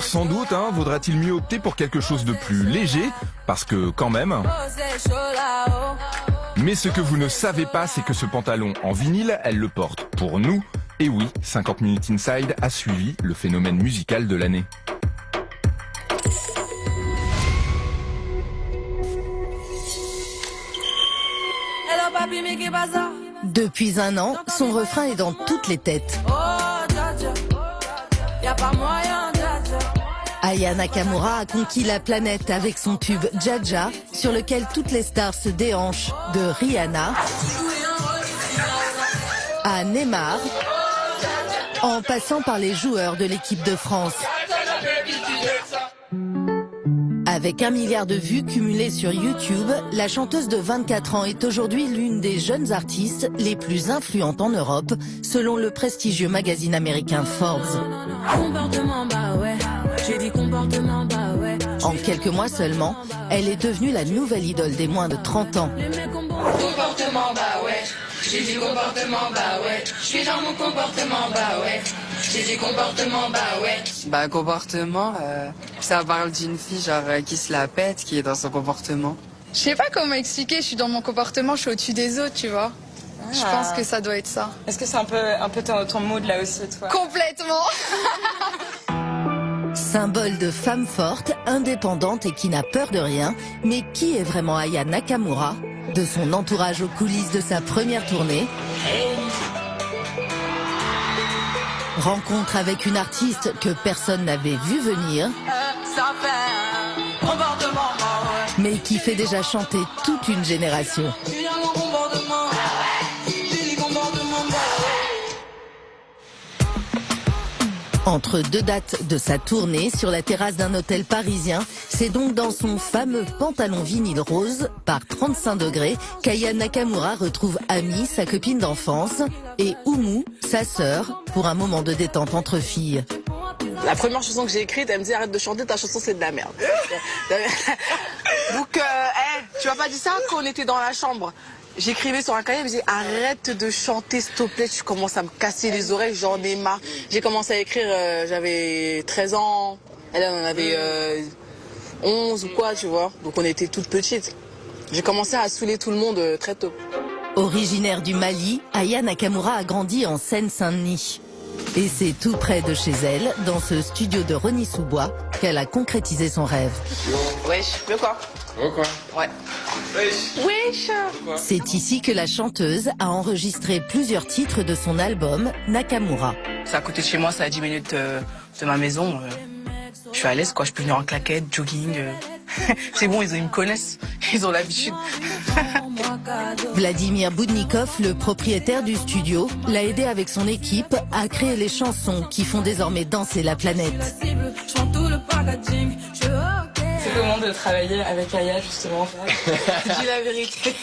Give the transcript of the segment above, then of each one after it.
sans doute, vaudra-t-il mieux opter pour quelque chose de plus léger, parce que quand même... Mais ce que vous ne savez pas, c'est que ce pantalon en vinyle, elle le porte pour nous. Et oui, 50 Minutes Inside a suivi le phénomène musical de l'année. Depuis un an, son refrain est dans toutes les têtes. Aya Nakamura a conquis la planète avec son tube Jaja, sur lequel toutes les stars se déhanchent, de Rihanna à Neymar, en passant par les joueurs de l'équipe de France. Avec 1 milliard de vues cumulées sur YouTube, la chanteuse de 24 ans est aujourd'hui l'une des jeunes artistes les plus influentes en Europe, selon le prestigieux magazine américain Forbes. En quelques mois seulement, elle est devenue la nouvelle idole des moins de 30 ans. Comportement, bah ouais. J'ai dit comportement, bah ouais. Je suis dans mon comportement, bah ouais. J'ai dit comportement, bah ouais. Bah comportement, ça parle d'une fille genre qui se la pète, qui est dans son comportement. Je sais pas comment expliquer, je suis dans mon comportement, je suis au-dessus des autres, tu vois. Je pense que ça doit être ça. Est-ce que c'est un peu ton mood là aussi, toi? Complètement. Symbole de femme forte, indépendante et qui n'a peur de rien, mais qui est vraiment Aya Nakamura? De son entourage aux coulisses de sa première tournée, rencontre avec une artiste que personne n'avait vu venir, mais qui fait déjà chanter toute une génération. Entre deux dates de sa tournée sur la terrasse d'un hôtel parisien, c'est donc dans son fameux pantalon vinyle rose, par 35 degrés, qu'Aya Nakamura retrouve Ami, sa copine d'enfance, et Oumou, sa sœur, pour un moment de détente entre filles. La première chanson que j'ai écrite, elle me dit arrête de chanter, ta chanson c'est de la merde. Donc, tu m'as pas dit ça quand on était dans la chambre. J'écrivais sur un cahier, elle me disait arrête de chanter s'il te plaît, tu commences à me casser les oreilles, j'en ai marre. J'ai commencé à écrire, j'avais 13 ans, elle en avait 11 ou quoi, tu vois. Donc on était toutes petites. J'ai commencé à saouler tout le monde très tôt. Originaire du Mali, Aya Nakamura a grandi en Seine-Saint-Denis. Et c'est tout près de chez elle, dans ce studio de Rosny-sous-Bois, qu'elle a concrétisé son rêve. Wesh, le quoi? Quoi? Ouais. Wesh. C'est ici que la chanteuse a enregistré plusieurs titres de son album Nakamura. C'est à côté de chez moi, c'est à 10 minutes de ma maison. Je suis à l'aise, quoi. Je peux venir en claquette, jogging. C'est bon, ils me connaissent. Ils ont l'habitude. Vladimir Boudnikov, le propriétaire du studio, l'a aidé avec son équipe à créer les chansons qui font désormais danser la planète. C'est comment de travailler avec Aya, justement? Dis la vérité.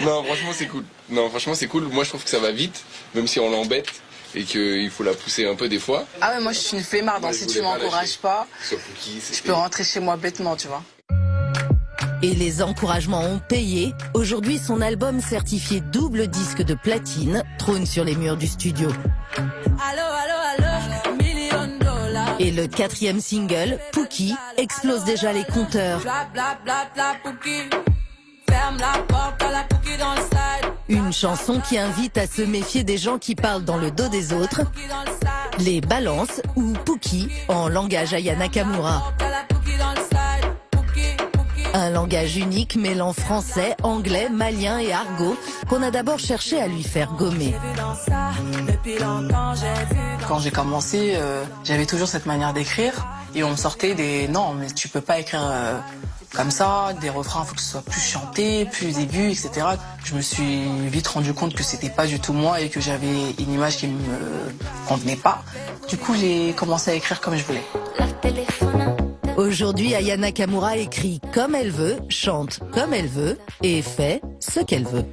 Non, franchement, c'est cool. Moi, je trouve que ça va vite, même si on l'embête et qu'il faut la pousser un peu des fois. Ah ouais, moi, je suis une flemmarde. Si tu m'encourages pas, je peux rentrer chez moi bêtement, tu vois. Et les encouragements ont payé. Aujourd'hui, son album certifié double disque de platine trône sur les murs du studio. Et le 4e single, Pouki, explose déjà les compteurs. Une chanson qui invite à se méfier des gens qui parlent dans le dos des autres, les balances ou Pouki en langage Aya Nakamura. Un langage unique mêlant français, anglais, malien et argot qu'on a d'abord cherché à lui faire gommer. Quand j'ai commencé, j'avais toujours cette manière d'écrire et on me sortait des non mais tu peux pas écrire comme ça, des refrains, faut que ce soit plus chanté, plus aigu, etc. Je me suis vite rendu compte que c'était pas du tout moi et que j'avais une image qui me convenait pas. Du coup, j'ai commencé à écrire comme je voulais. Aujourd'hui, Aya Nakamura écrit comme elle veut, chante comme elle veut et fait ce qu'elle veut.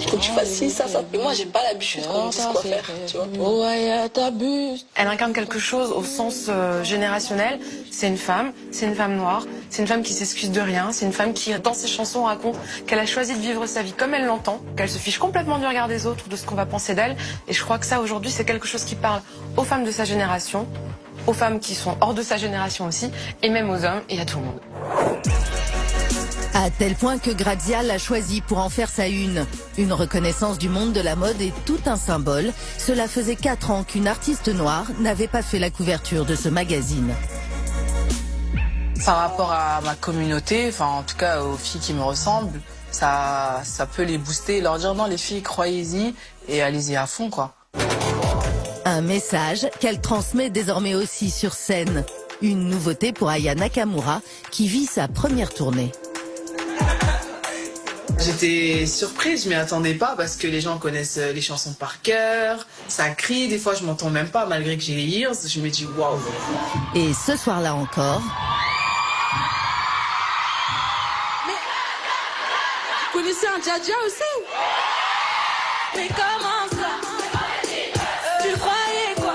Faut que tu fasses ci, ça. Et moi, j'ai pas l'habitude qu'on me dise quoi faire, tu vois. Oh, ouais, t'abuses. Elle incarne quelque chose au sens générationnel. C'est une femme noire, c'est une femme qui s'excuse de rien, c'est une femme qui, dans ses chansons, raconte qu'elle a choisi de vivre sa vie comme elle l'entend, qu'elle se fiche complètement du regard des autres, de ce qu'on va penser d'elle. Et je crois que ça, aujourd'hui, c'est quelque chose qui parle aux femmes de sa génération, aux femmes qui sont hors de sa génération aussi, et même aux hommes et à tout le monde. À tel point que Grazia l'a choisi pour en faire sa une. Une reconnaissance du monde de la mode est tout un symbole. Cela faisait 4 ans qu'une artiste noire n'avait pas fait la couverture de ce magazine. Par rapport à ma communauté, enfin en tout cas aux filles qui me ressemblent, ça peut les booster, leur dire non les filles, croyez-y et allez-y à fond quoi. Un message qu'elle transmet désormais aussi sur scène. Une nouveauté pour Aya Nakamura qui vit sa première tournée. J'étais surprise, je m'y attendais pas parce que les gens connaissent les chansons par cœur, ça crie, des fois je m'entends même pas malgré que j'ai les ears, je me dis waouh. Et ce soir-là encore... Mais vous connaissez un Dja aussi? Mais comment ça? Tu croyais quoi?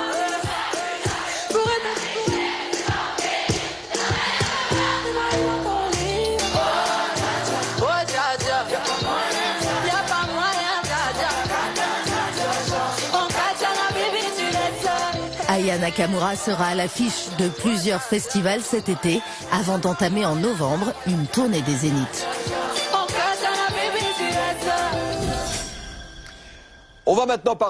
Aya Nakamura sera à l'affiche de plusieurs festivals cet été avant d'entamer en novembre une tournée des Zéniths. On va maintenant parler